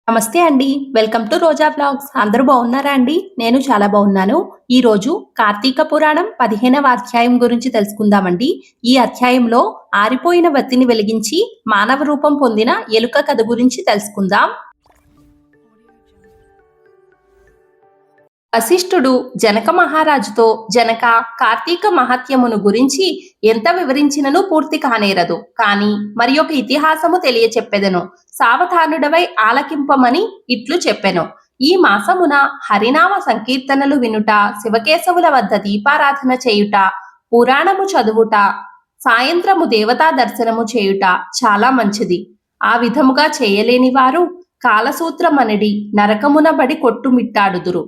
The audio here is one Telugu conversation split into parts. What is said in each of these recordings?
నమస్తే అండి. Welcome to Roja blogs. అందరూ బాగున్నారా అండి? నేను చాలా బాగున్నాను. ఈరోజు కార్తీక పురాణం 15వ అధ్యాయం గురించి తెలుసుకుందామండి. ఈ అధ్యాయంలో ఆరిపోయిన వత్తిని వెలిగించి మానవ రూపం పొందిన ఎలుక కథ గురించి తెలుసుకుందాం. వశిష్ఠుడు జనక మహారాజుతో జనక కార్తీక మహత్యమును గురించి ఎంత వివరించినను పూర్తి కానేరదు. కాని మరి ఒక ఇతిహాసము తెలియచెప్పెదను. సావధానుడవై ఆలకింపమని ఇట్లు చెప్పెను. ఈ మాసమున హరినామ సంకీర్తనలు వినుట, శివకేశవుల వద్ద దీపారాధన చేయుట, పురాణము చదువుట, సాయంత్రము దేవతా దర్శనము చేయుట చాలా మంచిది. ఆ విధముగా చేయలేని వారు కాలసూత్రమనడి నరకమున బడి కొట్టుమిట్టాడుదురు.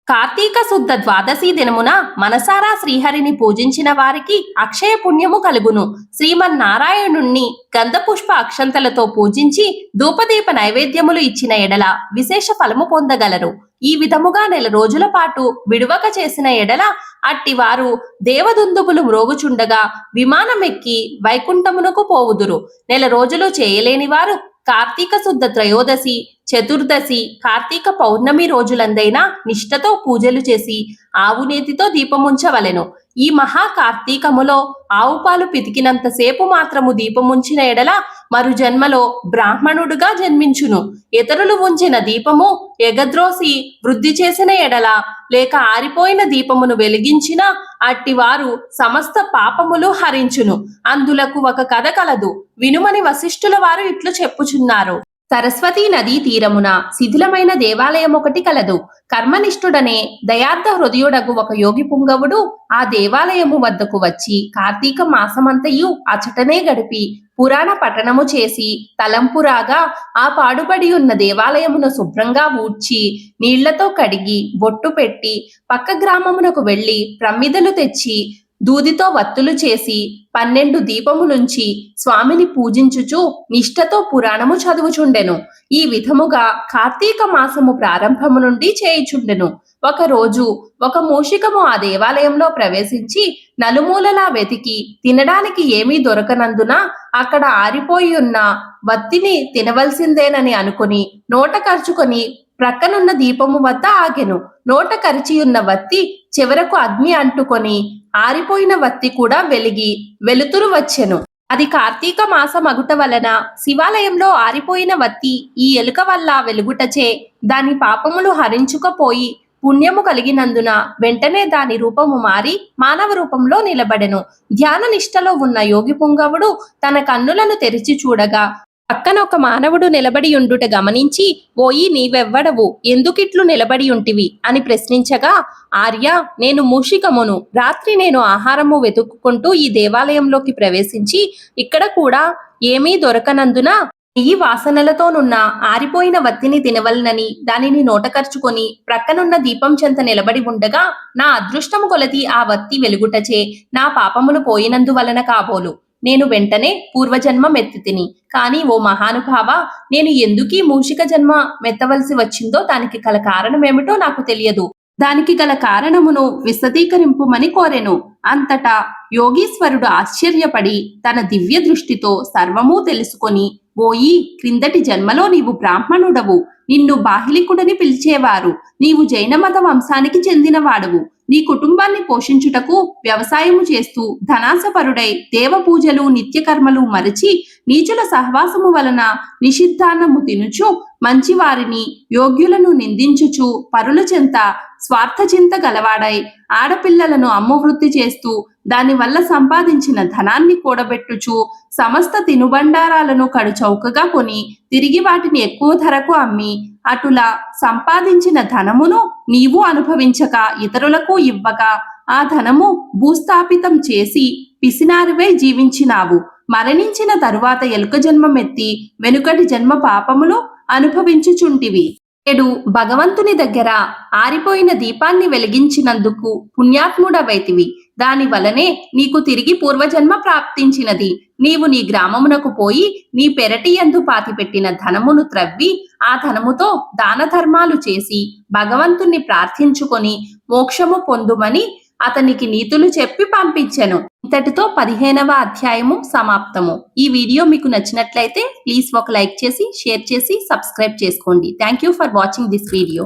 కార్తీక శుద్ధ ద్వాదశి దినమున మనసారా శ్రీహరిని పూజించిన వారికి అక్షయ పుణ్యము కలుగును. శ్రీమన్నారాయణుణ్ణి గంధపుష్ప అక్షంతలతో పూజించి ధూపదీప నైవేద్యములు ఇచ్చిన ఎడల విశేష ఫలము పొందగలరు. ఈ విధముగా నెల రోజుల పాటు విడువక చేసిన ఎడల అట్టివారు దేవదుందుబులు మ్రోగుచుండగా విమానమెక్కి వైకుంఠమునకు పోవుదురు. నెల రోజులు చేయలేని వారు కార్తీక శుద్ధ త్రయోదశి, చతుర్దశి, కార్తీక పౌర్ణమి రోజులందైనా నిష్ఠతో పూజలు చేసి ఆవునేతితో దీపముంచవలెను. ఈ మహా కార్తీకములో ఆవు పాలు పితికినంతసేపు మాత్రము దీపముంచిన ఎడల మరు జన్మలో బ్రాహ్మణుడుగా జన్మించును. ఇతరులు ఉంచిన దీపము ఎగద్రోసి వృద్ధి చేసిన ఎడల లేక ఆరిపోయిన దీపమును వెలిగించిన అట్టివారు సమస్త పాపములు హరించును. అందులకు ఒక కథ కలదు, వినుమని వశిష్ఠుల వారు ఇట్లు చెప్పుచున్నారు. సరస్వతీ నదీ తీరమున శిథిలమైన దేవాలయం ఒకటి కలదు. కర్మనిష్ఠుడనే దయార్థ హృదయుడగు ఒక యోగి పుంగవుడు ఆ దేవాలయము వద్దకు వచ్చి కార్తీక మాసమంతయు అచటనే గడిపి పురాణ పఠనము చేసి తలంపురాగా ఆ పాడుబడి ఉన్న దేవాలయమును శుభ్రంగా ఊడ్చి నీళ్లతో కడిగి బొట్టు పెట్టి పక్క గ్రామమునకు వెళ్లి ప్రమిదలు తెచ్చి దూదితో వత్తులు చేసి 12 దీపములుంచి స్వామిని పూజించుచు నిష్ఠతో పురాణము చదువుచుండెను. ఈ విధముగా కార్తీక మాసము ప్రారంభము నుండి చేయుచుండెను. ఒక రోజు ఒక మూషికము ఆ దేవాలయంలో ప్రవేశించి నలుమూలలా వెతికి తినడానికి ఏమీ దొరకనందున అక్కడ ఆరిపోయి ఉన్న వత్తిని తినవలసిందేనని అనుకుని నోట కరుచుకొని ప్రక్కనున్న దీపము వద్ద ఆగెను. నోట కరిచియున్న వత్తి చివరకు అగ్ని అంటుకొని ఆరిపోయిన వత్తి కూడా వెలిగి వెలుతురు వచ్చెను. అది కార్తీక మాసం అగుట వలన శివాలయంలో ఆరిపోయిన వత్తి ఈ ఎలుక వల్ల వెలుగుటచే దాని పాపములు హరించుకపోయి పుణ్యము కలిగినందున వెంటనే దాని రూపము మారి మానవ రూపంలో నిలబడెను. ధ్యాన నిష్టలో ఉన్న యోగి పుంగవుడు తన కన్నులను తెరిచి చూడగా పక్కన ఒక మానవుడు నిలబడి ఉండుట గమనించి, ఓయి నీవెవ్వడవు, ఎందుకిట్లు నిలబడి ఉంటివి అని ప్రశ్నించగా, ఆర్య, నేను మూషికమును. రాత్రి నేను ఆహారము వెతుక్కుంటూ ఈ దేవాలయంలోకి ప్రవేశించి ఇక్కడ కూడా ఏమీ దొరకనందున ఈ వాసనలతోనున్న ఆరిపోయిన వత్తిని తినవలనని దానిని నోటకర్చుకొని ప్రక్కనున్న దీపం చెంత నిలబడి ఉండగా నా అదృష్టము కొలది ఆ వత్తి వెలుగుటచే నా పాపములు పోయినందువలన కాబోలు నేను వెంటనే పూర్వజన్మ మెత్తితిని. కాని ఓ మహానుభావ, నేను ఎందుకీ మూషిక జన్మ మెత్తవలసి వచ్చిందో దానికి గల కారణమేమిటో నాకు తెలియదు. దానికి గల కారణమును విశదీకరింపుమని కోరెను. అంతటా యోగీశ్వరుడు ఆశ్చర్యపడి తన దివ్య దృష్టితో సర్వమూ తెలుసుకొని, ఓయి, క్రిందటి జన్మలో నీవు బ్రాహ్మణుడవు. నిన్ను బాహిలికుడని పిలిచేవారు. నీవు జైనమత వంశానికి చెందినవాడవు. నీ కుటుంబాన్ని పోషించుటకు వ్యవసాయము చేస్తూ ధనాసపరుడై దేవపూజలు నిత్యకర్మలు మరచి నీచుల సహవాసము వలన నిషిద్ధాన్నము తినుచు మంచివారిని యోగ్యులను నిందించుచు పరుల చెంత స్వార్థచింత గలవాడై ఆడపిల్లలను అమ్మవృద్ధి చేస్తూ దానివల్ల సంపాదించిన ధనాన్ని కూడబెట్టుచు సమస్త తినుబండారాలను కడు చౌకగా కొని తిరిగి వాటిని ఎక్కువ ధరకు అమ్మి అటులా సంపాదించిన ధనమును నీవు అనుభవించక ఇతరులకు ఇవ్వక ఆ ధనము భూస్థాపితం చేసి పిసినారివై జీవించినావు. మరణించిన తరువాత ఎలుక జన్మమెత్తి వెనుకటి జన్మ పాపములు అనుభవించుచుంటివి. నేడు భగవంతుని దగ్గర ఆరిపోయిన దీపాన్ని వెలిగించినందుకు పుణ్యాత్ముడవైతివి. దాని వలనే నీకు తిరిగి పూర్వజన్మ ప్రాప్తించినది. నీవు నీ గ్రామమునకు పోయి నీ పెరటి యందు పాతిపెట్టిన ధనమును త్రవ్వి ఆ ధనముతో దాన ధర్మాలు చేసి భగవంతుణ్ణి ప్రార్థించుకొని మోక్షము పొందుమని అతనికి నీతులు చెప్పి పంపించెను. ఇంతటితో 15వ అధ్యాయము సమాప్తము. ఈ వీడియో మీకు నచ్చినట్లయితే ప్లీజ్ ఒక లైక్ చేసి, షేర్ చేసి, సబ్స్క్రైబ్ చేసుకోండి. Thank you for watching this video.